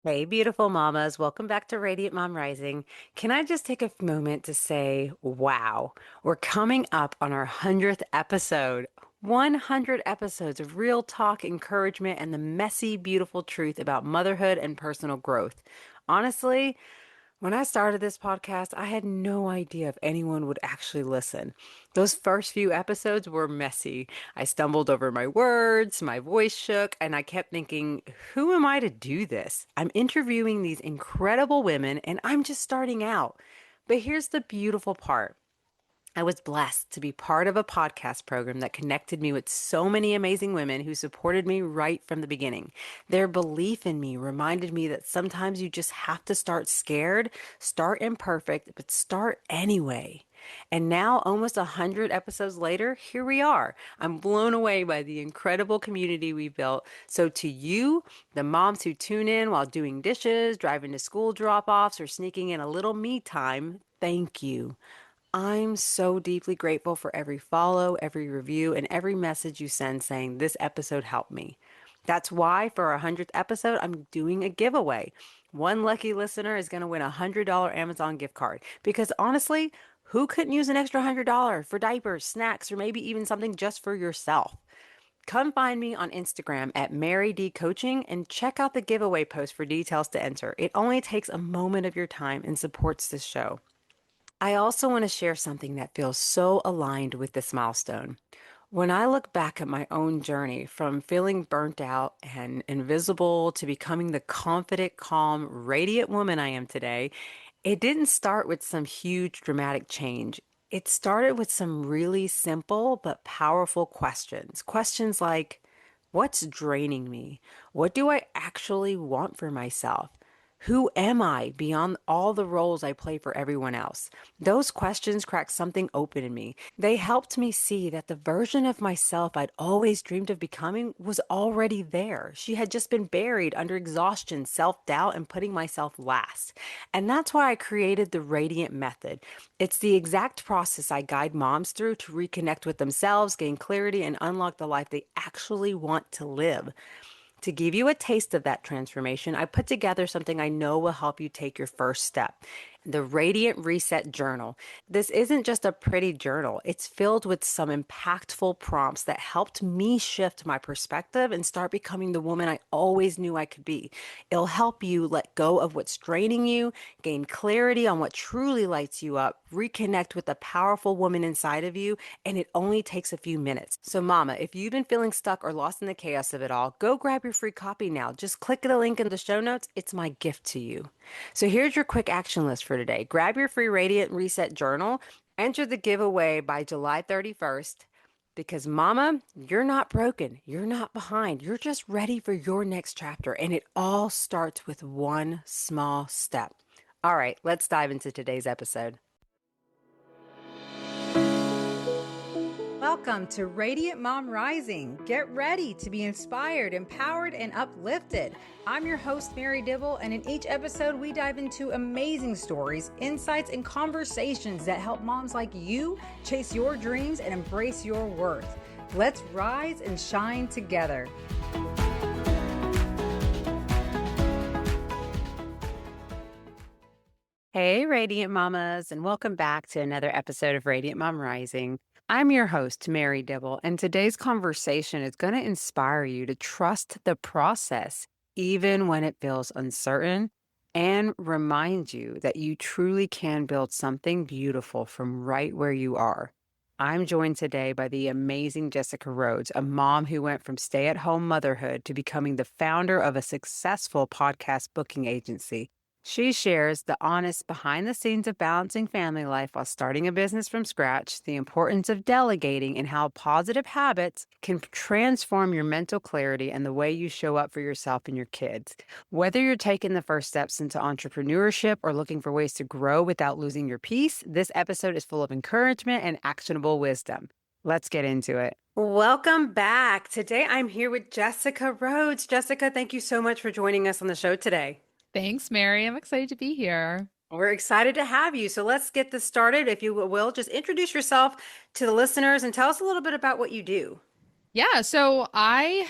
Hey, beautiful mamas. Welcome back to Radiant Mom Rising. Can I just take a moment to say, wow, we're coming up on our 100th episode. 100 episodes of real talk, encouragement, and the messy, beautiful truth about motherhood and personal growth. Honestly, when I started this podcast, I had no idea if anyone would actually listen. Those first few episodes were messy. I stumbled over my words, my voice shook, and I kept thinking, who am I to do this? I'm interviewing these incredible women and I'm just starting out. But here's the beautiful part. I was blessed to be part of a podcast program that connected me with so many amazing women who supported me right from the beginning. Their belief in me reminded me that sometimes you just have to start scared, start imperfect, but start anyway. And now, almost 100 episodes later, here we are. I'm blown away by the incredible community we built. So, to you, the moms who tune in while doing dishes, driving to school drop offs, or sneaking in a little me time, thank you. I'm so deeply grateful for every follow, every review, and every message you send saying this episode helped me. That's why for our 100th episode, I'm doing a giveaway. One lucky listener is going to win a $100 Amazon gift card. Because honestly, who couldn't use an extra $100 for diapers, snacks, or maybe even something just for yourself? Come find me on Instagram at Mary D Coaching and check out the giveaway post for details to enter. It only takes a moment of your time and supports this show. I also want to share something that feels so aligned with this milestone. When I look back at my own journey from feeling burnt out and invisible to becoming the confident, calm, radiant woman I am today, it didn't start with some huge dramatic change. It started with some really simple but powerful questions. Questions like, what's draining me? What do I actually want for myself? Who am I beyond all the roles I play for everyone else? Those questions cracked something open in me. They helped me see that the version of myself I'd always dreamed of becoming was already there. She had just been buried under exhaustion, self doubt, and putting myself last. And that's why I created the Radiant Method. It's the exact process I guide moms through to reconnect with themselves, gain clarity, and unlock the life they actually want to live. To give you a taste of that transformation, I put together something I know will help you take your first step. The Radiant Reset Journal. This isn't just a pretty journal. It's filled with some impactful prompts that helped me shift my perspective and start becoming the woman I always knew I could be. It'll help you let go of what's draining you, gain clarity on what truly lights you up, reconnect with the powerful woman inside of you, and it only takes a few minutes. So, Mama, if you've been feeling stuck or lost in the chaos of it all, go grab your free copy now. Just click the link in the show notes. It's my gift to you. So, here's your quick action list for today. Grab your free Radiant Reset Journal, enter the giveaway by July 31st. Because, Mama, you're not broken. You're not behind. You're just ready for your next chapter. And it all starts with one small step. All right, let's dive into today's episode. Welcome to Radiant Mom Rising. Get ready to be inspired, empowered, and uplifted. I'm your host, Mary Dibble, and in each episode, we dive into amazing stories, insights, and conversations that help moms like you chase your dreams and embrace your worth. Let's rise and shine together. Hey, Radiant Mamas, and welcome back to another episode of Radiant Mom Rising. I'm your host, Mary Dibble, and today's conversation is going to inspire you to trust the process, even when it feels uncertain, and remind you that you truly can build something beautiful from right where you are. I'm joined today by the amazing Jessica Rhodes, a mom who went from stay-at-home motherhood to becoming the founder of a successful podcast booking agency. She shares the honest behind the scenes of balancing family life while starting a business from scratch, the importance of delegating, and how positive habits can transform your mental clarity and the way you show up for yourself and your kids. Whether you're taking the first steps into entrepreneurship or looking for ways to grow without losing your peace, this episode is full of encouragement and actionable wisdom. Let's get into it. Welcome back. Today I'm here with Jessica Rhodes. Jessica, thank you so much for joining us on the show today. Thanks, Mary. I'm excited to be here. We're excited to have you. So let's get this started. If you will, just introduce yourself to the listeners and tell us a little bit about what you do. Yeah, so I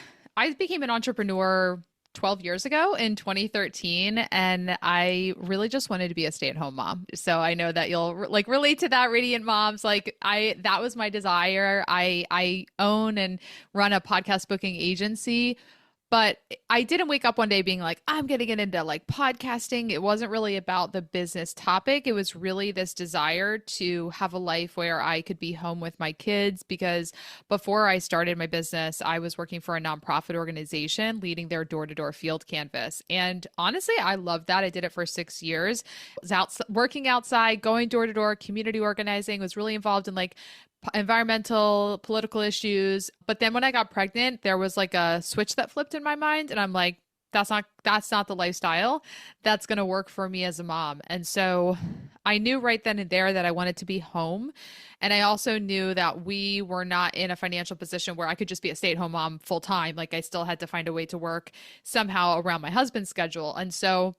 became an entrepreneur 12 years ago in 2013, and I really just wanted to be a stay-at-home mom. So I know that you'll like relate to that, Radiant Moms. Like that was my desire. I own and run a podcast booking agency, but I didn't wake up one day being like, I'm going to get into like podcasting. It wasn't really about the business topic. It was really this desire to have a life where I could be home with my kids. Because before I started my business, I was working for a nonprofit organization leading their door to door field canvas. And honestly, I loved that. I did it for 6 years. I was out working outside, going door to door, community organizing, was really involved in like environmental, political issues. But then when I got pregnant, there was like a switch that flipped in my mind, and I'm like, that's not the lifestyle that's going to work for me as a mom. And so I knew right then and there that I wanted to be home. And I also knew that we were not in a financial position where I could just be a stay-at-home mom full time. Like I still had to find a way to work somehow around my husband's schedule. And so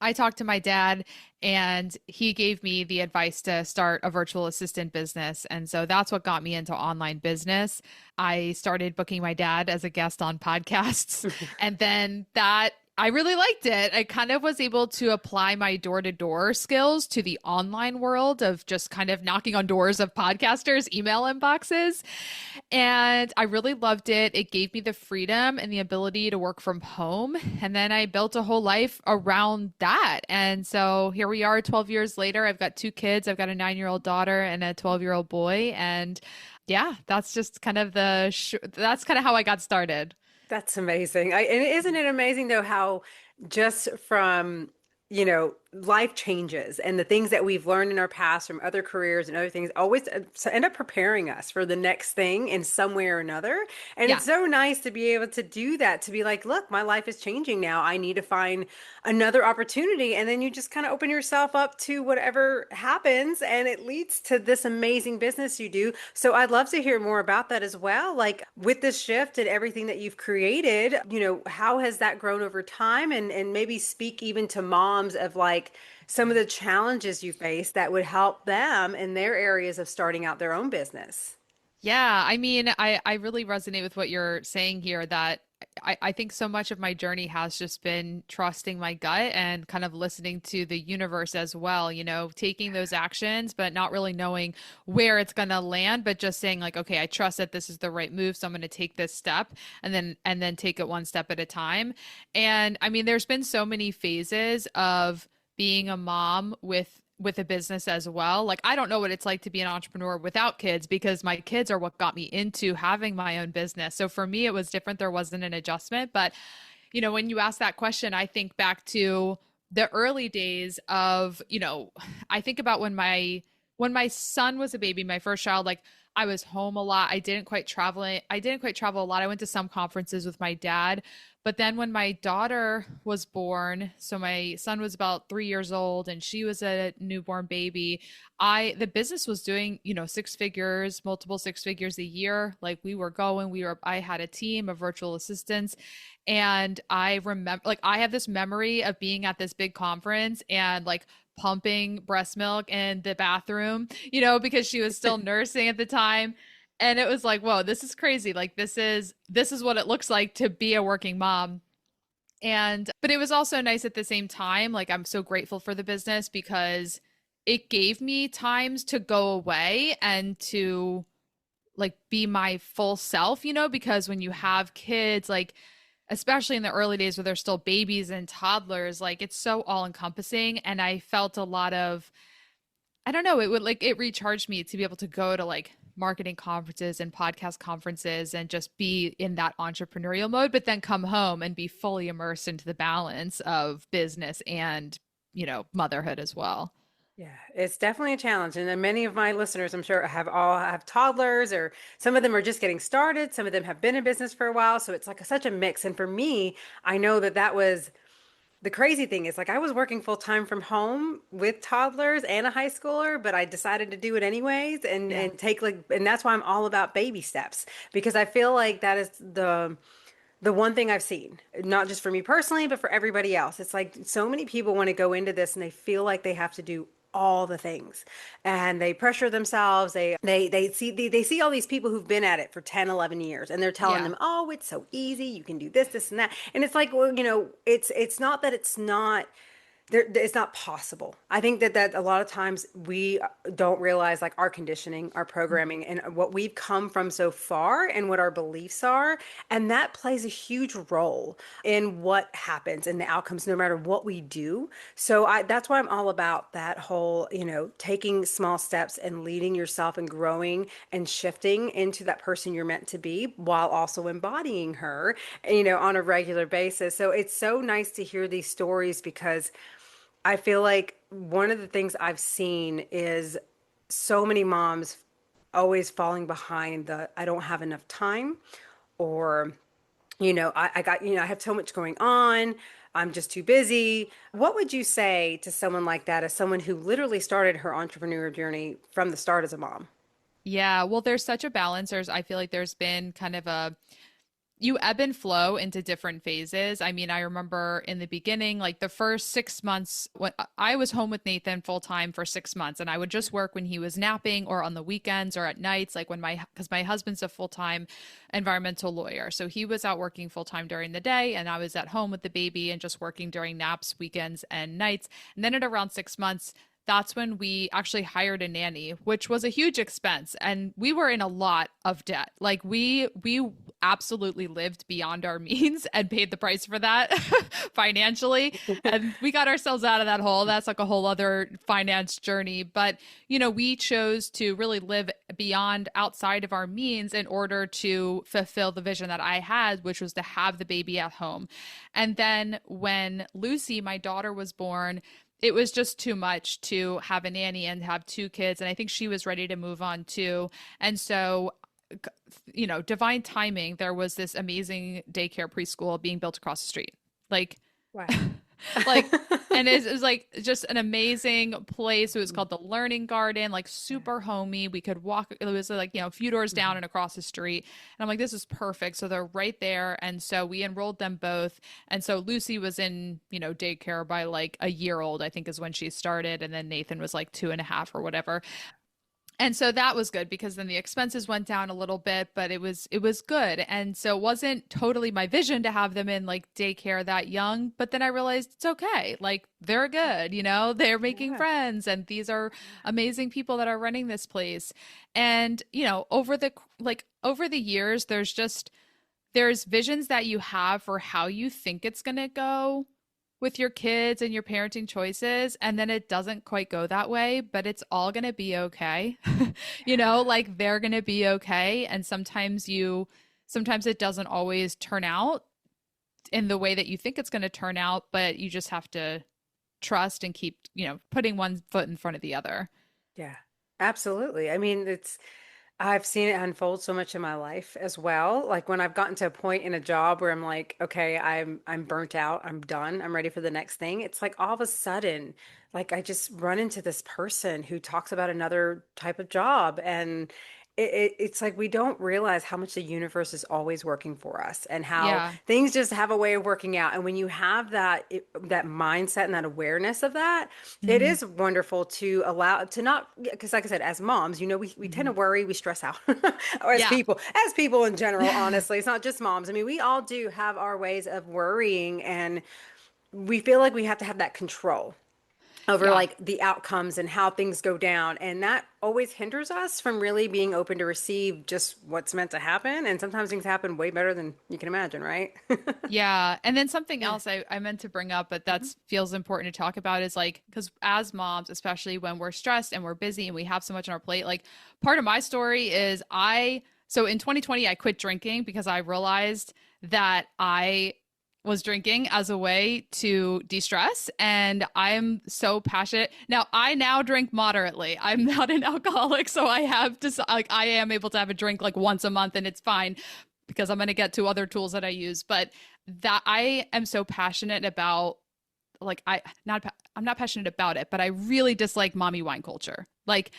I talked to my dad, and he gave me the advice to start a virtual assistant business. And so that's what got me into online business. I started booking my dad as a guest on podcasts. And then that I really liked it. I kind of was able to apply my door to door skills to the online world of just kind of knocking on doors of podcasters' email inboxes. And I really loved it. It gave me the freedom and the ability to work from home. And then I built a whole life around that. And so here we are 12 years later. I've got two kids. I've got a 9-year-old daughter and a 12-year-old boy. And yeah, that's just kind of that's kind of how I got started. That's amazing. And isn't it amazing though how just from, life changes and the things that we've learned in our past from other careers and other things always end up preparing us for the next thing in some way or another. And Yeah. it's so nice to be able to do that, to be like, look, my life is changing now. I need to find another opportunity. And then you just kind of open yourself up to whatever happens and it leads to this amazing business you do. So I'd love to hear more about that as well. Like with this shift and everything that you've created, how has that grown over time? And maybe speak even to moms of like, some of the challenges you face that would help them in their areas of starting out their own business. Yeah, I mean, I really resonate with what you're saying here that I think so much of my journey has just been trusting my gut and kind of listening to the universe as well, taking those actions, but not really knowing where it's going to land, but just saying like, okay, I trust that this is the right move. So I'm going to take this step and then take it one step at a time. And I mean, there's been so many phases of being a mom with a business as well. Like I don't know what it's like to be an entrepreneur without kids because my kids are what got me into having my own business. So for me it was different. There wasn't an adjustment, but when you ask that question, I think back to the early days of, I think about when my son was a baby, my first child, like I was home a lot. I didn't quite travel a lot. I went to some conferences with my dad. But then when my daughter was born, so my son was about 3 years old and she was a newborn baby, the business was doing, six figures, multiple six figures a year. Like I had a team of virtual assistants. And I remember, like, I have this memory of being at this big conference and like pumping breast milk in the bathroom, because she was still nursing at the time. And it was like, whoa, this is crazy. Like this is what it looks like to be a working mom. And but it was also nice at the same time. Like I'm so grateful for the business because it gave me times to go away and to like be my full self, because when you have kids, like especially in the early days where they're still babies and toddlers, like it's so all encompassing. And I felt a lot of, I don't know, it recharged me to be able to go to like marketing conferences and podcast conferences and just be in that entrepreneurial mode, but then come home and be fully immersed into the balance of business and, motherhood as well. Yeah, it's definitely a challenge. And then many of my listeners, I'm sure, have toddlers, or some of them are just getting started. Some of them have been in business for a while. So it's like such a mix. And for me, I know that was the crazy thing is like I was working full time from home with toddlers and a high schooler, but I decided to do it anyways Yeah. and take like, and that's why I'm all about baby steps, because I feel like that is the one thing I've seen, not just for me personally, but for everybody else. It's like so many people want to go into this and they feel like they have to do all the things, and they pressure themselves. They see all these people who've been at it for 10, 11 years, and they're telling Yeah. them, oh, it's so easy, you can do this and that. And it's like, well, it's not that it's not there, it's not possible. I think that a lot of times we don't realize like our conditioning, our programming, and what we've come from so far and what our beliefs are, and that plays a huge role in what happens and the outcomes, no matter what we do. So that's why I'm all about that whole, taking small steps and leading yourself and growing and shifting into that person you're meant to be while also embodying her, on a regular basis. So it's so nice to hear these stories because I feel like one of the things I've seen is so many moms always falling behind the I don't have enough time, or, I got, I have so much going on. I'm just too busy. What would you say to someone like that, as someone who literally started her entrepreneur journey from the start as a mom? Yeah, well, there's such a balance. I feel like there's been kind of a you ebb and flow into different phases. I mean, I remember in the beginning, like the first 6 months, when I was home with Nathan full time for 6 months, and I would just work when he was napping or on the weekends or at nights, like because my husband's a full time environmental lawyer. So he was out working full time during the day, and I was at home with the baby and just working during naps, weekends, and nights. And then at around 6 months, that's when we actually hired a nanny, which was a huge expense, and we were in a lot of debt. Like we absolutely lived beyond our means and paid the price for that financially, and we got ourselves out of that hole. That's like a whole other finance journey, but we chose to really live beyond outside of our means in order to fulfill the vision that I had, which was to have the baby at home. And then when Lucy, my daughter, was born, it was just too much to have a nanny and have two kids. And I think she was ready to move on too. And so, divine timing, there was this amazing daycare preschool being built across the street. Like, Wow. like, and it was like just an amazing place. It was called the Learning Garden, like Yeah. super homey. We could walk, it was like, a few doors down Mhm. and across the street. And I'm like, this is perfect. So they're right there. And so we enrolled them both. And so Lucy was in, daycare by like a year old, I think is when she started. And then Nathan was like 2.5 or whatever. And so that was good because then the expenses went down a little bit, but it was good. And so it wasn't totally my vision to have them in like daycare that young, but then I realized it's okay. Like they're good, they're making Yeah. friends, and these are amazing people that are running this place. And, over the years there's visions that you have for how you think it's going to go with your kids and your parenting choices, and then it doesn't quite go that way, but it's all going to be okay. Like they're going to be okay, and sometimes it doesn't always turn out in the way that you think it's going to turn out, but you just have to trust and keep, putting one foot in front of the other. Yeah, absolutely. I mean, I've seen it unfold so much in my life as well. Like when I've gotten to a point in a job where I'm like, okay, I'm burnt out, I'm done, I'm ready for the next thing. It's like all of a sudden, like I just run into this person who talks about another type of job, and it's like we don't realize how much the universe is always working for us and how Yeah. things just have a way of working out. And when you have that mindset and that awareness of that, it Hmm. is wonderful to allow to not, because like I said, as moms, we tend to Hmm. worry, we stress out, or Yeah. as people in general, honestly, it's not just moms. I mean, we all do have our ways of worrying, and we feel like we have to have that control over Yeah. like the outcomes and how things go down. And that always hinders us from really being open to receive just what's meant to happen. And sometimes things happen way better than you can imagine, right? Yeah. And then something Yeah. else I meant to bring up, but that Mhm. feels important to talk about is like, because as moms, especially when we're stressed and we're busy and we have so much on our plate, like part of my story is so in 2020, I quit drinking because I realized that I was drinking as a way to de-stress, and I'm so passionate. Now, I now drink moderately. I'm not an alcoholic, so I have to like I am able to have a drink like once a month and it's fine because I'm going to get to other tools that I use, but that I am so passionate about, like I'm not passionate about it, but I really dislike mommy wine culture. Like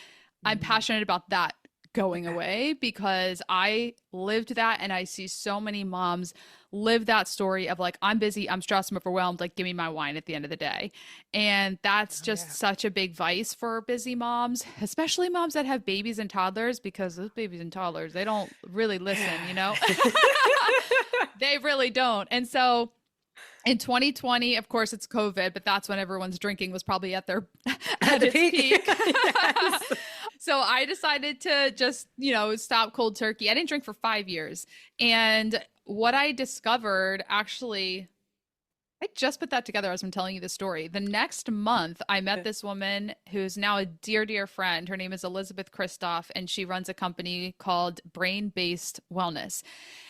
I'm Mm. passionate about that going Okay. away because I lived that and I see so many moms live that story of like, I'm busy, I'm stressed, I'm overwhelmed, like, give me my wine at the end of the day. And that's Oh, just yeah. such a big vice for busy moms, especially moms that have babies and toddlers, because those babies and toddlers, they don't really listen, you know? They really don't. And so in 2020, of course, it's COVID, but that's when everyone's drinking was probably at their At at the its peak. peak. Yes. So I decided to just, stop cold turkey. I didn't drink for 5 years. And what I discovered actually, I just put that together as I'm telling you the story. The next month, I met this woman who's now a dear, dear friend. Her name is Elizabeth Kristoff, and she runs a company called Brain Based Wellness.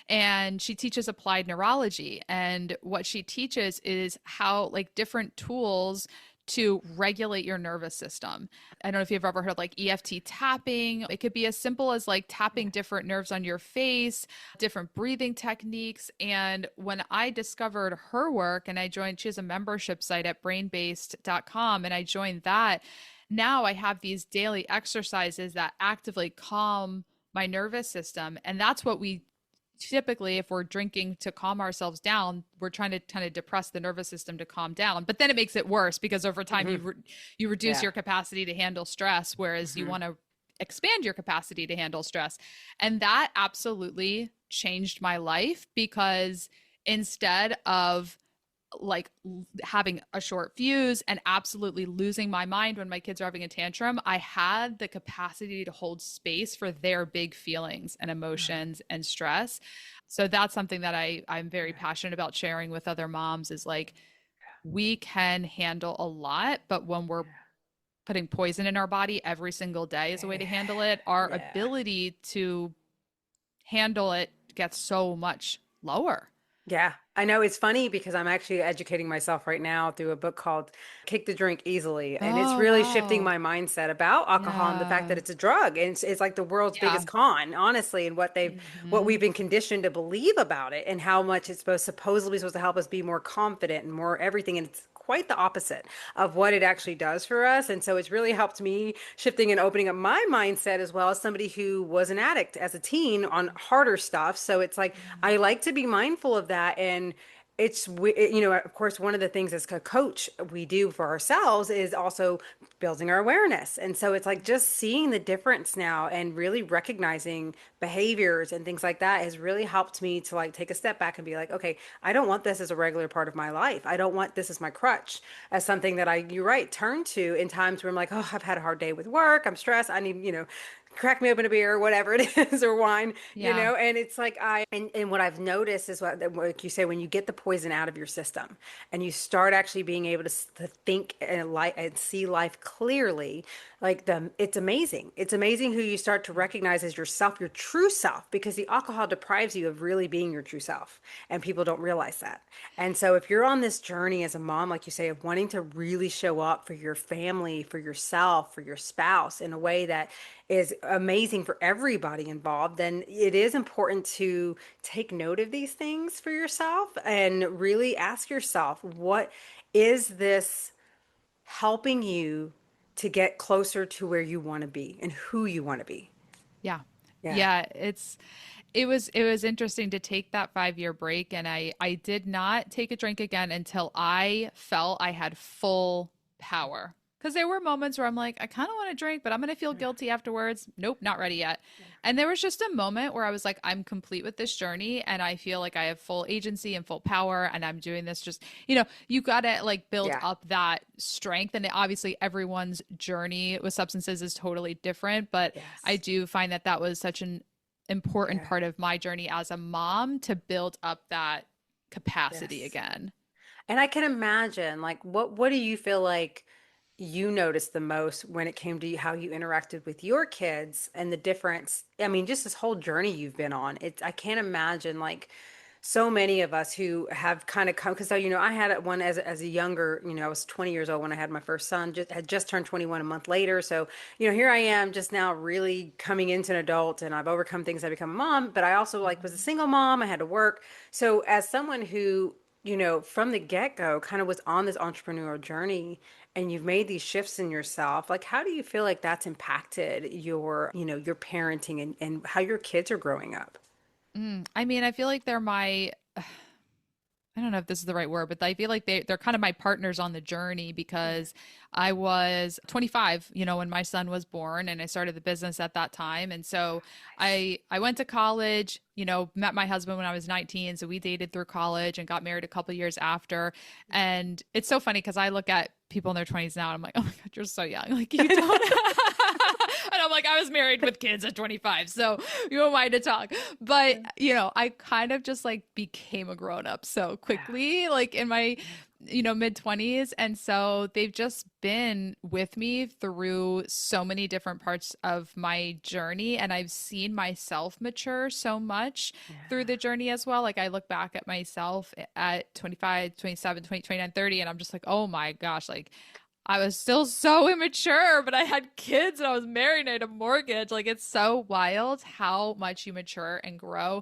And she teaches applied neurology. And what she teaches is how, like, different tools to regulate your nervous system. I don't know if you've ever heard of like EFT tapping. It could be as simple as like tapping different nerves on your face, different breathing techniques. And when I discovered her work and I joined, she has a membership site at brainbased.com, and I joined that. Now I have these daily exercises that actively calm my nervous system. And that's what we typically, if we're drinking to calm ourselves down, we're trying to kind of depress the nervous system to calm down, but then it makes it worse because over time Hmm. you reduce Yeah. your capacity to handle stress, whereas you Hmm. want to expand your capacity to handle stress. And that absolutely changed my life because instead of like having a short fuse and absolutely losing my mind when my kids are having a tantrum, I had the capacity to hold space for their big feelings and emotions and stress. So that's something that I'm very passionate about sharing with other moms is like we can handle a lot, but when we're putting poison in our body every single day is a way to handle it, our Yeah. ability to handle it gets so much lower. Yeah, I know it's funny because I'm actually educating myself right now through a book called Kick the Drink Easily. And it's Oh, really shifting wow. my mindset about alcohol and the fact that Yeah. it's a drug. And it's like the world's Yeah. biggest con, honestly, and what we've Hmm. been conditioned to believe about it and how much it's supposed to help us be more confident and more everything. And it's quite the opposite of what it actually does for us. And so it's really helped me shifting and opening up my mindset as well as somebody who was an addict as a teen on harder stuff. So it's like I like to be mindful of that. And of course, one of the things as a coach we do for ourselves is also building our awareness. And so it's like just seeing the difference now and really recognizing behaviors and things like that has really helped me to like take a step back and be like, okay, I don't want this as a regular part of my life. I don't want this as my crutch, as something that you're right, turn to in times where I'm like, oh, I've had a hard day with work. I'm stressed. I need, crack me open a beer, whatever it is, or wine, Yeah. and it's like and what I've noticed is like you say, when you get the poison out of your system and you start actually being able to think and see life clearly, like it's amazing. It's amazing who you start to recognize as yourself, your true self, because the alcohol deprives you of really being your true self, and people don't realize that. And so if you're on this journey as a mom, like you say, of wanting to really show up for your family, for yourself, for your spouse in a way that is amazing for everybody involved, then it is important to take note of these things for yourself and really ask yourself, what is this helping you to get closer to where you want to be and who you want to be? Yeah. Yeah. Yeah, it was interesting to take that 5 year break, and I did not take a drink again until I felt I had full power. Because there were moments where I'm like, I kind of want to drink, but I'm going to feel guilty afterwards. Nope, not ready yet. And there was just a moment where I was like, I'm complete with this journey and I feel like I have full agency and full power and I'm doing this just, you got to like build Yeah. up that strength. And obviously everyone's journey with substances is totally different, but I Yes. do find that that was such an important Yeah. part of my journey as a mom to build up that capacity Yes. again. And I can imagine, like, what do you feel like you noticed the most when it came to how you interacted with your kids and the difference? I mean, just this whole journey you've been on. I can't imagine like so many of us who have kind of come because so I had one as a younger, I was 20 years old when I had my first son, just turned 21 a month later. So, here I am just now really coming into an adult and I've overcome things. I become a mom, but I also like was a single mom. I had to work. So as someone who from the get-go, kind of was on this entrepreneurial journey and you've made these shifts in yourself. Like, how do you feel like that's impacted your parenting and how your kids are growing up? I mean, I feel like they're my I don't know if this is the right word, but I feel like they're kind of my partners on the journey because I was 25, when my son was born and I started the business at that time. And so Nice. I went to college, met my husband when I was 19. So we dated through college and got married a couple years after. And it's so funny because I look at people in their 20s now and I'm like, oh my God, you're so young. Like you don't. And I'm like, I was married with kids at 25. So who am I to talk? But, I kind of just like became a grown up so Yeah. quickly, like in my, mid 20s. And so they've just been with me through so many different parts of my journey. And I've seen myself mature so much through Yeah. the journey as well. Like I look back at myself at 25, 27, 20, 29, 30, and I'm just like, oh my gosh, like I was still so immature, but I had kids and I was married and I had a mortgage. Like it's so wild how much you mature and grow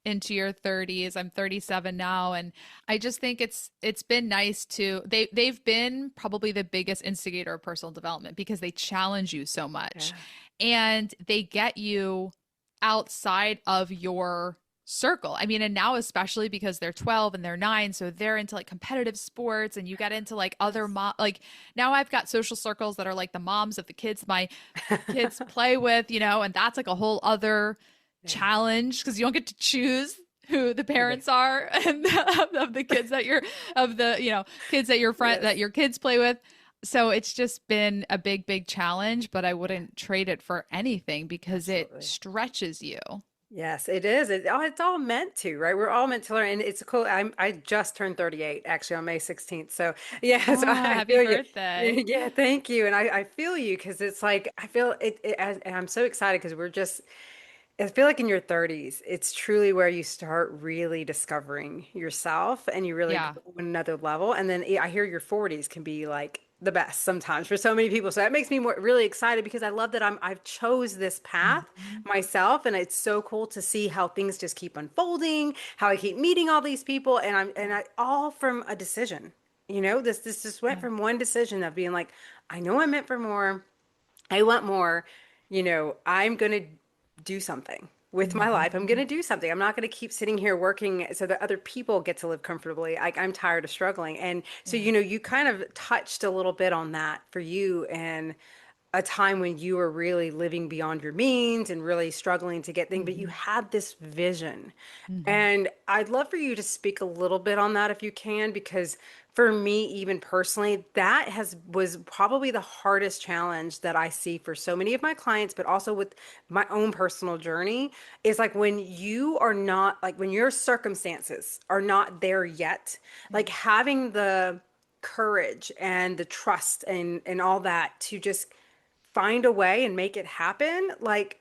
into your 30s. I'm 37 now and I just think it's been nice to they've been probably the biggest instigator of personal development because they challenge you so much Yeah. and they get you outside of your circle. I mean, and now especially because they're 12 and they're 9, so they're into like competitive sports and you get into like other like now I've got social circles that are like the moms of the kids my kids play with, and that's like a whole other Yeah. challenge because you don't get to choose who the Yeah. parents are and of the kids that you're of the kids that your friend that Yes. your kids play with. So it's just been a big challenge, but I Yeah. wouldn't trade it for anything because it Absolutely. stretches you. Yes, it is. It's all meant to, right? We're all meant to learn. And it's cool. I just turned 38 actually on May 16th. So yeah, so Oh, I happy feel you. birthday. Yeah, thank you. And I feel you because it's like I feel and I'm so excited because I feel like in your 30s, it's truly where you start really discovering yourself and you really Yeah. go another level. And then I hear your 40s can be like the best sometimes for so many people. So that makes me really excited because I love that I've chose this path Mhm. myself and it's so cool to see how things just keep unfolding, how I keep meeting all these people and I all from a decision. This just went Yeah. from one decision of being like, I know I'm meant for more. I want more. I'm going to do something with my life. I'm going Mhm. to do something. I'm not going to keep sitting here working so that other people get to live comfortably. I'm tired of struggling. And so, Yeah. you kind of touched a little bit on that for you and a time when you were really living beyond your means and really struggling to get things, but you Mhm. had this vision. Mhm. And I'd love for you to speak a little bit on that if you can, because for me, even personally, that was probably the hardest challenge that I see for so many of my clients, but also with my own personal journey, is like when you are not like when your circumstances are not there yet, like having the courage and the trust and all that to just find a way and make it happen, like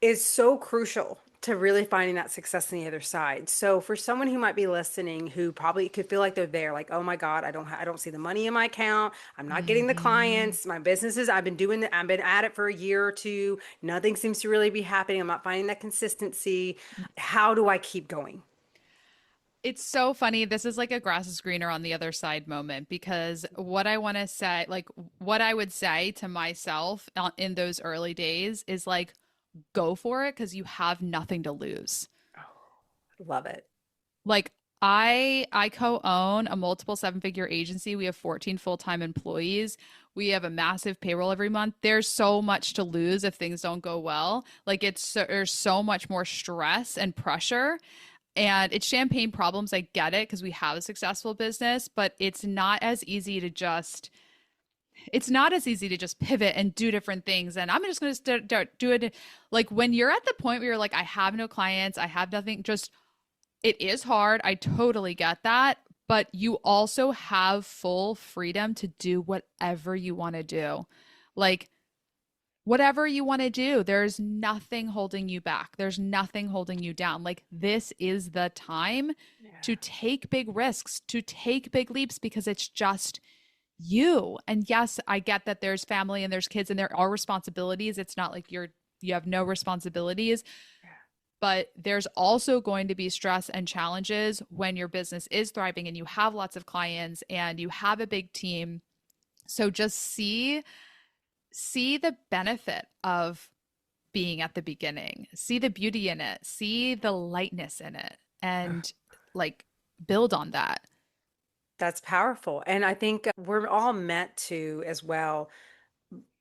is so crucial to really finding that success on the other side. So for someone who might be listening who probably could feel like they're there, like, oh my God, I don't see the money in my account. I'm not getting the Mhm. clients. My businesses, I've been at it for a year or two. Nothing seems to really be happening. I'm not finding that consistency. How do I keep going? It's so funny. This is like a grass is greener on the other side moment because what I want to say, like what I would say to myself in those early days is like, go for it because you have nothing to lose. Love it. Like I co-own a multiple seven-figure agency. We have 14 full-time employees. We have a massive payroll every month. There's so much to lose if things don't go well. Like there's so much more stress and pressure. And it's champagne problems. I get it because we have a successful business, but it's not as easy to just pivot and do different things. And I'm just going to do it. Like when you're at the point where you're like, I have no clients, I have nothing, just it is hard. I totally get that. But you also have full freedom to do whatever you want to do. Like, whatever you want to do, there's nothing holding you back. There's nothing holding you down. Like, this is the time to Yeah. take big risks, to take big leaps because it's just you. And yes, I get that there's family and there's kids and there are responsibilities. It's not like you have no responsibilities, but there's also going to be stress and challenges when your business is thriving and you have lots of clients and you have a big team. So just see the benefit of being at the beginning, see the beauty in it, see the lightness in it, and like build on that. That's powerful. And I think we're all meant to as well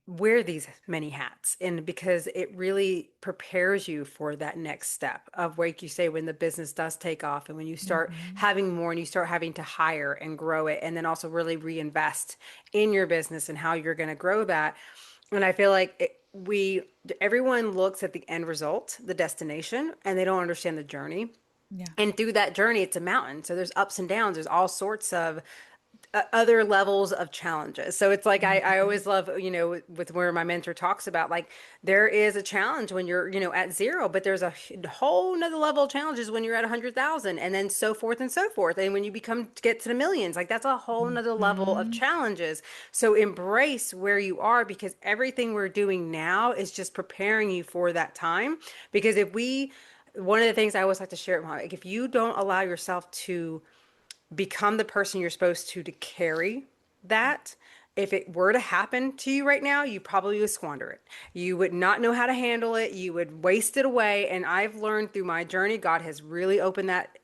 wear these many hats, and because it really prepares you for that next step of, like you say, when the business does take off and when you start Hmm. having more and you start having to hire and grow it, and then also really reinvest in your business and how you're going to grow that. And I feel like everyone looks at the end result, the destination, and they don't understand the journey. Yeah. And through that journey, it's a mountain. So there's ups and downs. There's all sorts of other levels of challenges. So it's like I Hmm. always love, with where my mentor talks about, like, there is a challenge when you're, at zero, but there's a whole nother level of challenges when you're at 100,000, and then so forth and so forth. And when you get to the millions, like, that's a whole nother level of Hmm. challenges. So embrace where you are, because everything we're doing now is just preparing you for that time. Because one of the things I always like to share, like, if you don't allow yourself to become the person you're supposed to carry that, if it were to happen to you right now, you probably would squander it. You would not know how to handle it. You would waste it away. And I've learned through my journey, God has really opened that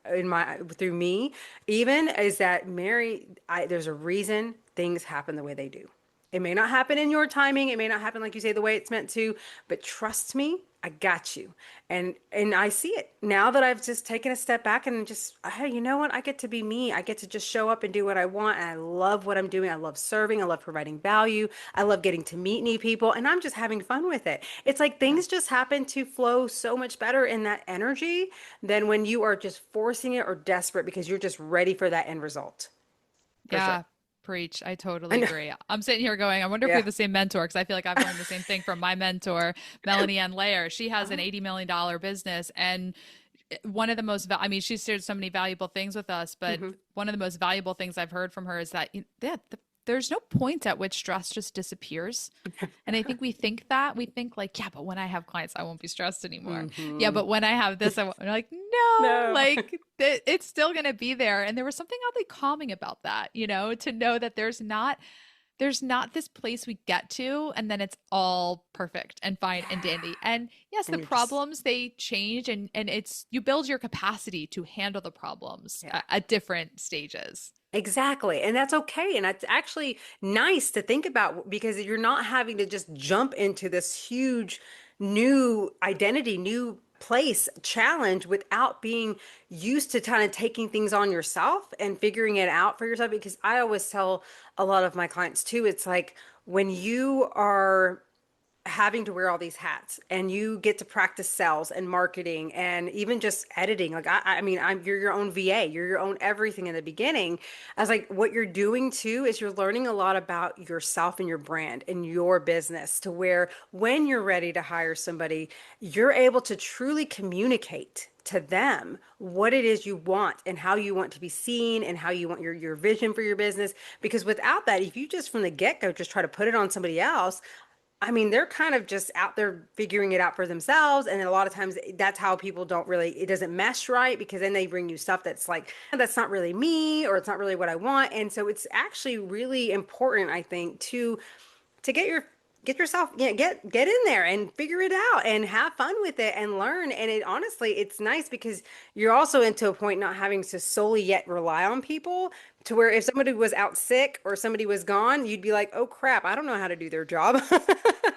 through me, even is that, Mary, there's a reason things happen the way they do. It may not happen in your timing. It may not happen, like you say, the way it's meant to, but trust me, I got you. And I see it now that I've just taken a step back and just, hey, you know what? I get to be me. I get to just show up and do what I want. And I love what I'm doing. I love serving. I love providing value. I love getting to meet new people. And I'm just having fun with it. It's like Yeah. things just happen to flow so much better in that energy than when you are just forcing it or desperate because you're just ready for that end result. For sure. Yeah, preach. I I totally know. agree. I'm sitting here going, I wonder if we Yeah. have the same mentor because I feel like I've learned the same thing from my mentor, Melanie Ann Layer. She has an Oh. $80 million business, and one of the most, I mean, she's shared so many valuable things with us, but Hmm. one of the most valuable things I've heard from her is that yeah, there's no point at which stress just disappears. And I think we think like, yeah, but when I have clients, I won't be stressed anymore. Yeah, Hmm. but when I have this, I won't. And I'm like, no, No. like it's still going to be there. And there was something oddly calming about that, to know that there's not this place we get to and then it's all perfect and fine and Yeah. dandy. And yes, the And you're just, problems they change and it's you build your capacity to handle the problems yeah. at different stages. Exactly. And that's okay. And it's actually nice to think about, because you're not having to just jump into this huge new identity, new place challenge without being used to kind of taking things on yourself and figuring it out for yourself. Because I always tell a lot of my clients too, it's like when you are having to wear all these hats and you get to practice sales and marketing and even just editing, like I mean, you're your own VA, you're your own everything in the beginning. I was like, what you're doing too is you're learning a lot about yourself and your brand and your business, to where when you're ready to hire somebody, you're able to truly communicate to them what it is you want and how you want to be seen and how you want your vision for your business. Because without that, if you just from the get-go just try to put it on somebody else, I mean, they're kind of just out there figuring it out for themselves. And a lot of times that's how people don't really, it doesn't mesh right, because then they bring you stuff that's like, that's not really me, or it's not really what I want. And so it's actually really important, I think, to get yourself, yeah, get in there and figure it out and have fun with it and learn. And it honestly, it's nice because you're also into a point not having to solely yet rely on people, to where if somebody was out sick or somebody was gone, you'd be like, oh crap, I don't know how to do their job.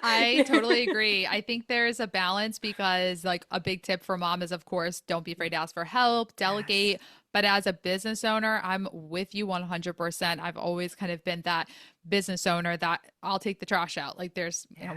I totally agree. I think there's a balance because, like, a big tip for mom is, of course, don't be afraid to ask for help, Yes. delegate. But as a business owner, I'm with you 100%. I've always kind of been that business owner that I'll take the trash out. Like, we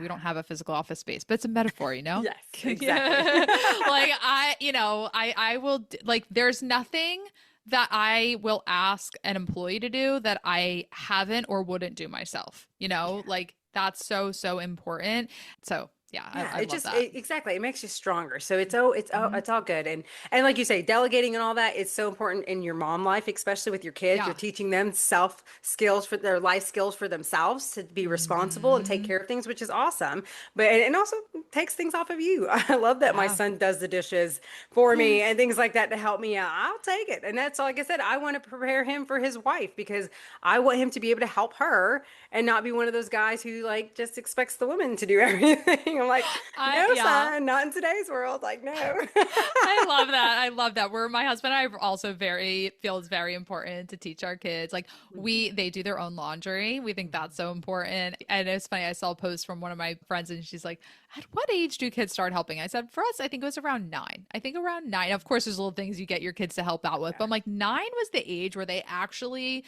don't Yeah. have a physical office space, but it's a metaphor. Yes, exactly. Yeah. Like, I will, like, there's nothing that I will ask an employee to do that I haven't or wouldn't do myself, Yeah. like that's so, so important. So Yeah, Yeah, I it love just that. exactly it makes you stronger. So Mhm. it's all good. And like you say, delegating and all that is so important in your mom life, especially with your kids. You're Yeah. teaching them self skills for their life skills for themselves to be responsible and take Hmm. care of things, which is awesome. But and also takes things off of you. I love that my Yeah. son does the dishes for me and things like that to help me out. I'll take it. And that's like I said, I want to prepare him for his wife because I want him to be able to help her and not be one of those guys who like just expects the woman to do everything. I'm like, no, Yeah. son, not in today's world. Like, no. I love that. I love that. Where my husband and I also very feels very important to teach our kids. Like they do their own laundry. We think that's so important. And it's funny, I saw a post from one of my friends and she's like, at what age do kids start helping? I said, for us, I think it was around 9. I think around 9. Of course, there's little things you get your kids to help out with, but I'm like 9 was the age where they actually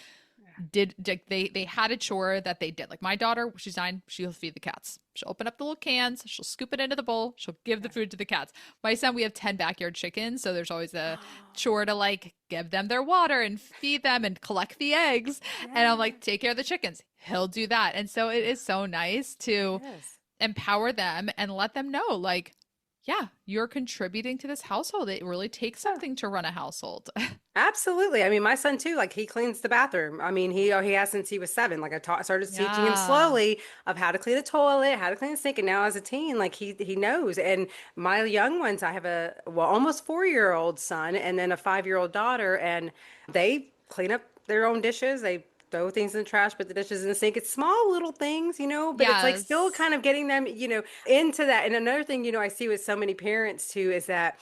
did like they had a chore that they did. Like my daughter, she's 9, she'll feed the cats. She'll open up the little cans, she'll scoop it into the bowl, she'll give the food to the cats. My son, we have 10 backyard chickens, so there's always a chore to like give them their water and feed them and collect the eggs. And I'm like, Yeah. take care of the chickens. He'll do that. And so it is so nice to Yes. empower them and let them know, like, yeah, you're contributing to this household. It really takes Yeah. something to run a household. Absolutely. I mean, my son too, like he cleans the bathroom. I mean, he has since he was 7. Like started teaching him Yeah. slowly of how to clean a toilet, how to clean a sink, and now as a teen, like he knows. And my young ones, I have a almost 4-year-old son and then a 5-year-old daughter, and they clean up their own dishes. They throw things in the trash, put the dishes in the sink. It's small little things, but it's like still Yes. kind of getting them, into that. And another thing, I see with so many parents too is that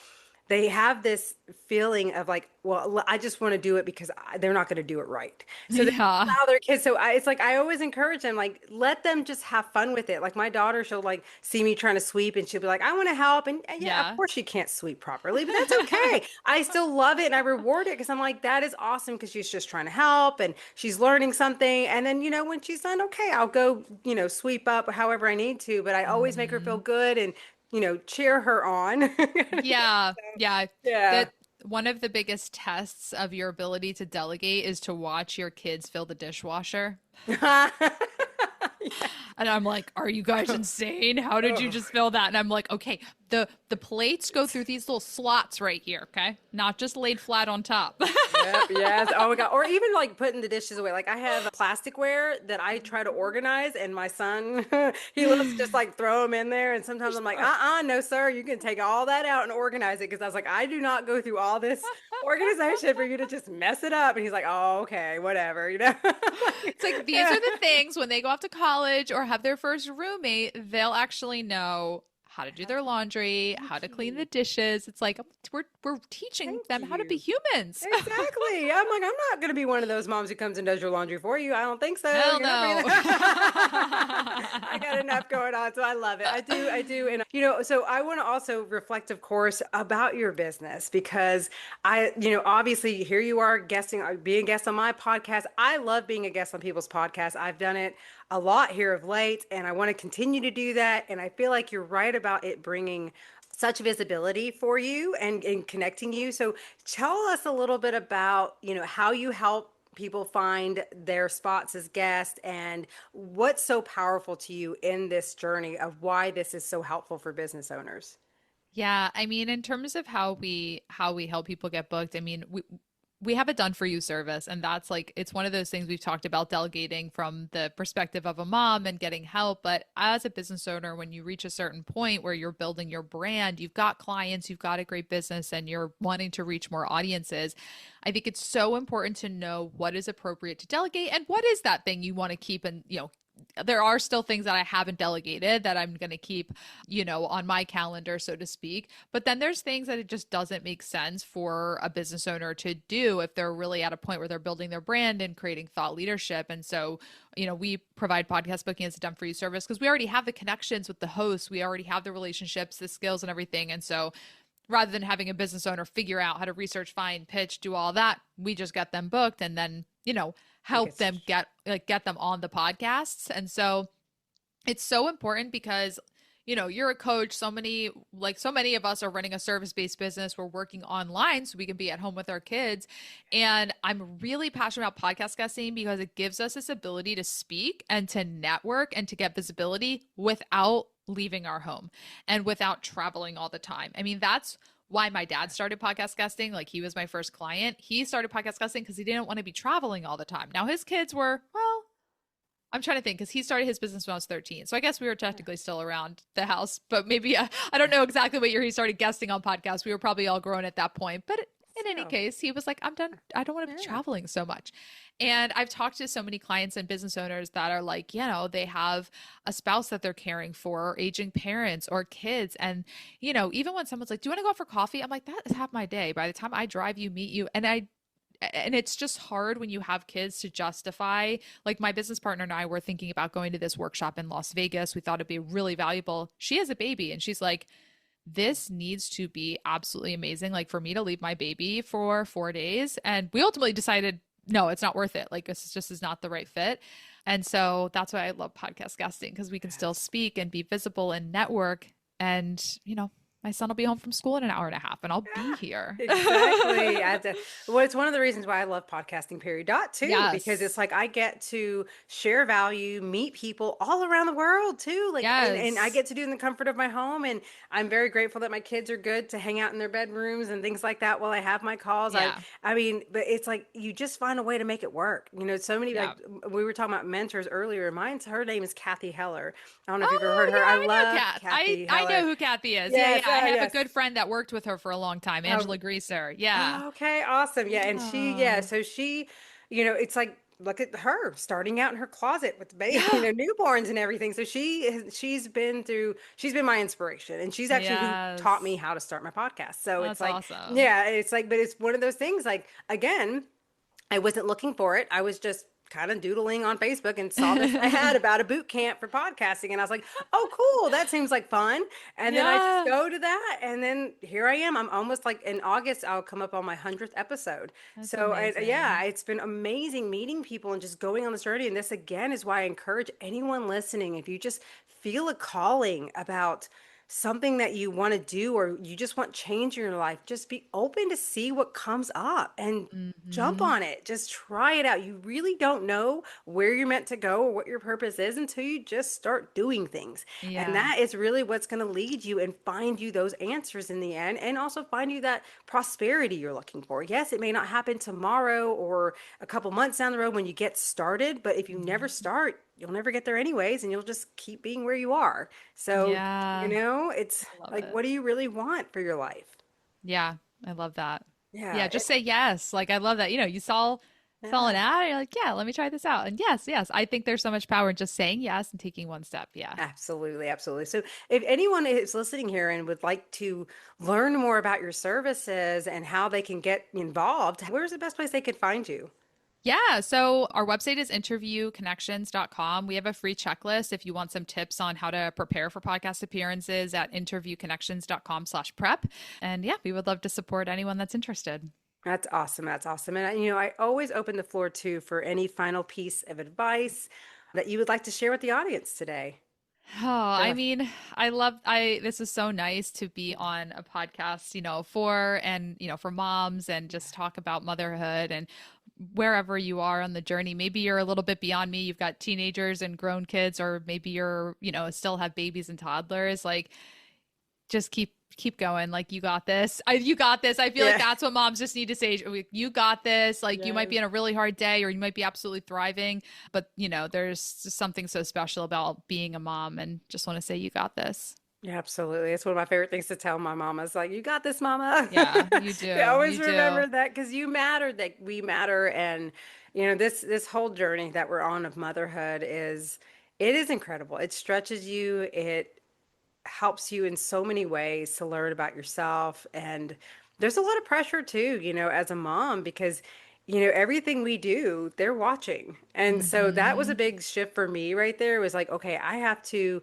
they have this feeling of like, well, I just want to do it because they're not going to do it right. So they Yeah. allow their kids. So it's like I always encourage them, like, let them just have fun with it. Like my daughter, she'll like see me trying to sweep, and she'll be like, I want to help. And yeah, of Yeah. course she can't sweep properly, but that's okay. I still love it and I reward it because I'm like, that is awesome because she's just trying to help and she's learning something. And then when she's done, okay, I'll go sweep up however I need to. But I always make her feel Hmm. good and cheer her on. Yeah. Yeah. Yeah. That one of the biggest tests of your ability to delegate is to watch your kids fill the dishwasher. And I'm like, are you guys insane? How did you Oh, just fill that? And I'm like, okay, the plates go through these little slots right here, okay? Not just laid flat on top. yep, yes. Oh my God. Or even like putting the dishes away. Like I have plasticware that I try to organize, and my son, he loves to just like throw them in there. And sometimes I'm Just like, throw. no, sir, you can take all that out and organize it. Because I was like, I do not go through all this organization for you to just mess it up. And he's like, oh, okay, whatever. It's like these Yeah. are the things when they go off to college or have their first roommate, they'll actually know how to do How their to- laundry, Thank how to clean the you. dishes. It's like we're teaching Thank them how to be you. humans. Exactly. I'm like, I'm not going to be one of those moms who comes and does your laundry for you. I don't think so. Hell You're not bringing no. that. I got enough going on, so I love it. I do. And, so I want to also reflect, of course, about your business because obviously here you are guesting, being a guest on my podcast. I love being a guest on people's podcasts. I've done it a lot here of late, and I want to continue to do that. And I feel like you're right about it bringing such visibility for you and connecting you. So tell us a little bit about, how you help people find their spots as guests and what's so powerful to you in this journey of why this is so helpful for business owners. Yeah, I mean, in terms of how we help people get booked, I mean, we have a done for you service, and that's like it's one of those things we've talked about delegating from the perspective of a mom and getting help. But as a business owner, when you reach a certain point where you're building your brand, you've got clients, you've got a great business, and you're wanting to reach more audiences, I think it's so important to know what is appropriate to delegate and what is that thing you want to keep and there are still things that I haven't delegated that I'm going to keep, on my calendar, so to speak. But then there's things that it just doesn't make sense for a business owner to do if they're really at a point where they're building their brand and creating thought leadership. And so, we provide podcast booking as a done for you service because we already have the connections with the hosts. We already have the relationships, the skills and everything. And so rather than having a business owner figure out how to research, find, pitch, do all that, we just get them booked and then, Like help it's them get them on the podcasts. And so it's so important because you're a coach. So many of us are running a service-based business. We're working online so we can be at home with our kids. And I'm really passionate about podcast guesting because it gives us this ability to speak and to network and to get visibility without leaving our home and without traveling all the time. I mean, that's why my dad started podcast guesting. Like, he was my first client. He started podcast guesting because he didn't want to be traveling all the time. Now, his kids were, well, I'm trying to think because he started his business when I was 13. So I guess we were technically still around the house, but maybe I don't know exactly what year he started guesting on podcasts. We were probably all grown at that point. But in any So, case, he was like, I'm done. I don't want to be yeah. traveling so much. And I've talked to so many clients and business owners that are like, they have a spouse that they're caring for, or aging parents or kids. And, even when someone's like, do you want to go out for coffee? I'm like, that is half my day. By the time I drive you, meet you, and it's just hard when you have kids to justify. Like, my business partner and I were thinking about going to this workshop in Las Vegas. We thought it'd be really valuable. She has a baby and she's like, this needs to be absolutely amazing. Like, for me to leave my baby for 4 days. And we ultimately decided, no, it's not worth it. Like, this just is not the right fit. And so that's why I love podcast guesting, because we can still Yes. speak and be visible and network. And, my son will be home from school in an hour and a half and I'll be here. Exactly. Well, it's one of the reasons why I love podcasting, period. Dot too, because it's Yes. like I get to share value, meet people all around the world too. Like, and I Yes. get to do it in the comfort of my home. And I'm very grateful that my kids are good to hang out in their bedrooms and things like that while I have my calls. Yeah. I mean, but it's like you just find a way to make it work. So many, Yeah. like we were talking about mentors earlier. Her name is Kathy Heller. I don't know if you've ever Oh heard her. yeah, I I know love Kath. I Kathy I know Heller. who Kathy is. Yeah, Yes, yeah. I have a yes. good friend that worked with her for a long time, Oh, Angela Greaser. Yeah. okay, awesome. Yeah, and Oh. so she, it's like look at her starting out in her closet with the baby, Yeah. newborns and everything. So she's been my inspiration, and she's actually who taught me Yes. how to start my podcast. So it's That's like, awesome. yeah, it's like, but it's one of those things. Like again, I wasn't looking for it. I was just kind of doodling on Facebook and saw this ad about a boot camp for podcasting. And I was like, oh, cool. That seems like fun. And then I Yeah. go to that. And then here I am. I'm almost like in August, I'll come up on my 100th episode. That's So yeah, amazing. it's been amazing meeting people and just going on this journey. And this again is why I encourage anyone listening, if you just feel a calling about something that you want to do or you just want change in your life, just be open to see what comes up and jump Hmm. on it. Just try it out. You really don't know where you're meant to go or what your purpose is until you just start doing things. And Yeah. that is really what's going to lead you and find you those answers in the end, and also find you that prosperity you're looking for. Yes, it may not happen tomorrow or a couple months down the road when you get started, but if you never Mhm. start, you'll never get there anyways, and you'll just keep being where you are. So, Yeah. it's I love like, it. what do you really want for your life? Yeah. I love that. Yeah. Yeah, just say yes. Like, I love that. You saw an Yeah. ad and you're like, yeah, let me try this out. And yes, yes. I think there's so much power in just saying yes and taking one step. Yeah. Absolutely, absolutely. So, if anyone is listening here and would like to learn more about your services and how they can get involved, where's the best place they could find you? Yeah. So our website is interviewconnections.com. We have a free checklist if you want some tips on how to prepare for podcast appearances at interviewconnections.com/prep. And yeah, we would love to support anyone that's interested. That's awesome. That's awesome. And I always open the floor too for any final piece of advice that you would like to share with the audience today. Oh, Go I ahead. mean, this is so nice to be on a podcast, for moms and just talk about motherhood and wherever you are on the journey. Maybe you're a little bit beyond me. You've got teenagers and grown kids, or maybe still have babies and toddlers. Like, just keep going. Like, you got this. You got this. I feel like Yeah. that's what moms just need to say. You got this. Like, you might Yes. be in a really hard day or you might be absolutely thriving, but there's just something so special about being a mom, and just want to say you got this. Yeah, absolutely. It's one of my favorite things to tell my mama. It's like, you got this, mama. Yeah, you You do. always You do. remember that because you matter, that we matter. And, this whole journey that we're on of motherhood it is incredible. It stretches you. It helps you in so many ways to learn about yourself. And there's a lot of pressure too, as a mom, because, everything we do, they're watching. And so that was a Hmm. big shift for me right there. It was like, okay, I have to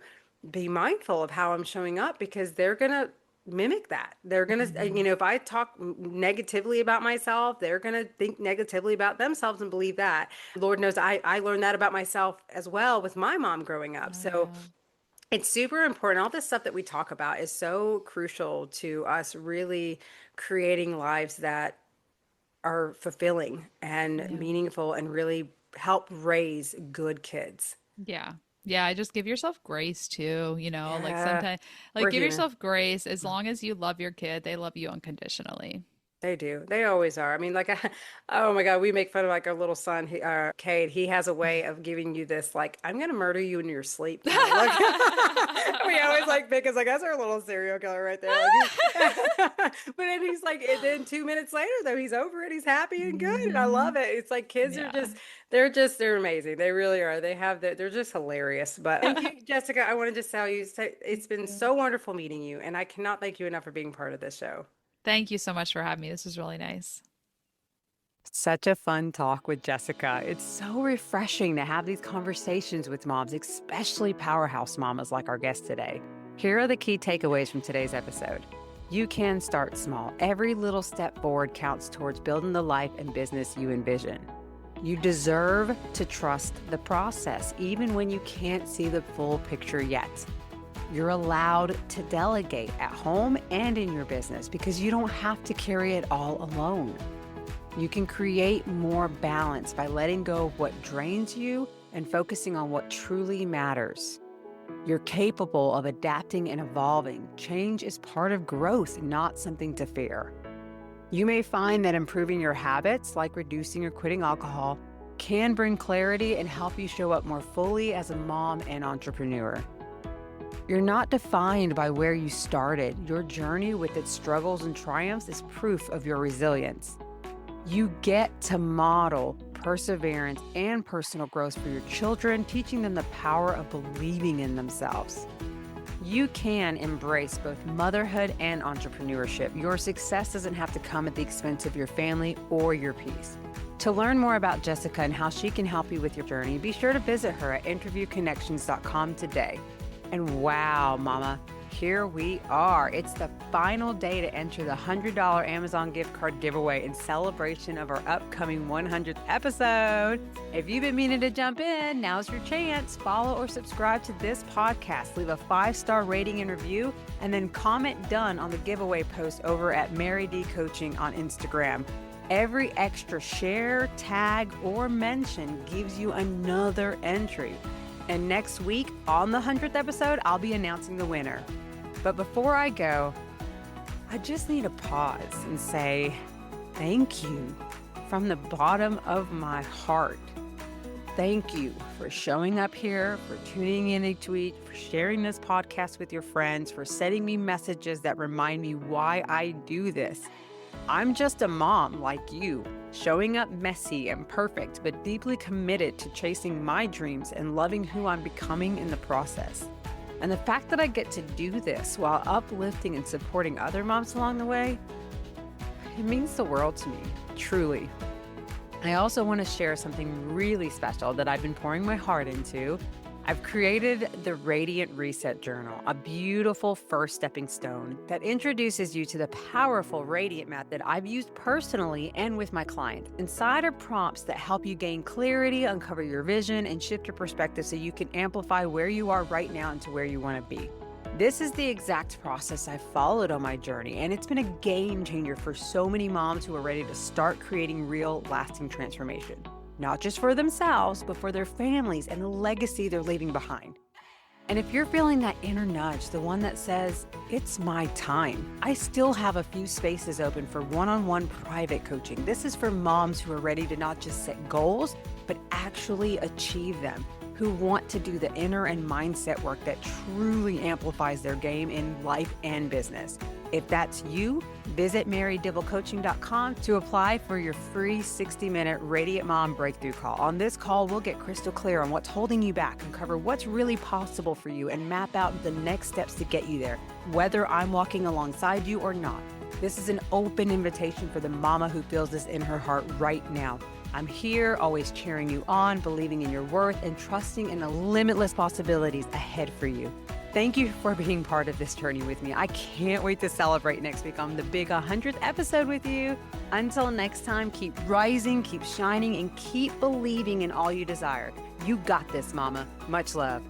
be mindful of how I'm showing up because they're going to mimic that. They're going to, Hmm. if I talk negatively about myself, they're going to think negatively about themselves and believe that. Lord knows I learned that about myself as well with my mom growing up. Oh So yeah. it's super important. All this stuff that we talk about is so crucial to us really creating lives that are fulfilling and Yeah. meaningful and really help raise good kids. Yeah. Yeah, just give yourself grace too, like Yeah, sometimes, like we're give human. yourself grace as long as you love your kid, they love you unconditionally. They do. They always are. I mean, like, oh my God, we make fun of like our little son, Cade. He has a way of giving you this, like, I'm gonna murder you in your sleep kind of look. We always like pick us like that's our little serial killer right there. Like, but then he's like, and then 2 minutes later though, he's over it. He's happy and good, and I love Hmm. it. It's like kids are Yeah. they're amazing. They really are. They're just hilarious. But thank you, Jessica. I want to just tell you, it's been so wonderful meeting you, and I cannot thank you enough for being part of this show. Thank you so much for having me. This was really nice. Such a fun talk with Jessica. It's so refreshing to have these conversations with moms, especially powerhouse mamas like our guest today. Here are the key takeaways from today's episode. You can start small. Every little step forward counts towards building the life and business you envision. You deserve to trust the process, even when you can't see the full picture yet. You're allowed to delegate at home and in your business because you don't have to carry it all alone. You can create more balance by letting go of what drains you and focusing on what truly matters. You're capable of adapting and evolving. Change is part of growth, not something to fear. You may find that improving your habits, like reducing or quitting alcohol, can bring clarity and help you show up more fully as a mom and entrepreneur. You're not defined by where you started. Your journey with its struggles and triumphs is proof of your resilience. You get to model perseverance and personal growth for your children, teaching them the power of believing in themselves. You can embrace both motherhood and entrepreneurship. Your success doesn't have to come at the expense of your family or your peace. To learn more about Jessica and how she can help you with your journey, be sure to visit her at interviewconnections.com today. And wow, mama, here we are. It's the final day to enter the $100 Amazon gift card giveaway in celebration of our upcoming 100th episode. If you've been meaning to jump in, now's your chance. Follow or subscribe to this podcast, leave a 5-star rating and review, and then comment done on the giveaway post over at Mary D Coaching on Instagram. Every extra share, tag, or mention gives you another entry. And next week, on the 100th episode, I'll be announcing the winner. But before I go, I just need to pause and say thank you from the bottom of my heart. Thank you for showing up here, for tuning in each week, for sharing this podcast with your friends, for sending me messages that remind me why I do this. I'm just a mom like you, showing up messy and perfect, but deeply committed to chasing my dreams and loving who I'm becoming in the process. And the fact that I get to do this while uplifting and supporting other moms along the way, it means the world to me, truly. I also want to share something really special that I've been pouring my heart into. I've created the Radiant Reset Journal, a beautiful first stepping stone that introduces you to the powerful Radiant method I've used personally and with my clients. Inside are prompts that help you gain clarity, uncover your vision, and shift your perspective so you can amplify where you are right now into where you want to be. This is the exact process I followed on my journey, and it's been a game changer for so many moms who are ready to start creating real, lasting transformation. Not just for themselves, but for their families and the legacy they're leaving behind. And if you're feeling that inner nudge, the one that says, it's my time, I still have a few spaces open for one-on-one private coaching. This is for moms who are ready to not just set goals, but actually achieve them, who want to do the inner and mindset work that truly amplifies their game in life and business. If that's you, visit marydibblecoaching.com to apply for your free 60-minute Radiant Mom Breakthrough Call. On this call, we'll get crystal clear on what's holding you back, uncover what's really possible for you, and map out the next steps to get you there, whether I'm walking alongside you or not. This is an open invitation for the mama who feels this in her heart right now. I'm here, always cheering you on, believing in your worth, and trusting in the limitless possibilities ahead for you. Thank you for being part of this journey with me. I can't wait to celebrate next week on the big 100th episode with you. Until next time, keep rising, keep shining, and keep believing in all you desire. You got this, mama. Much love.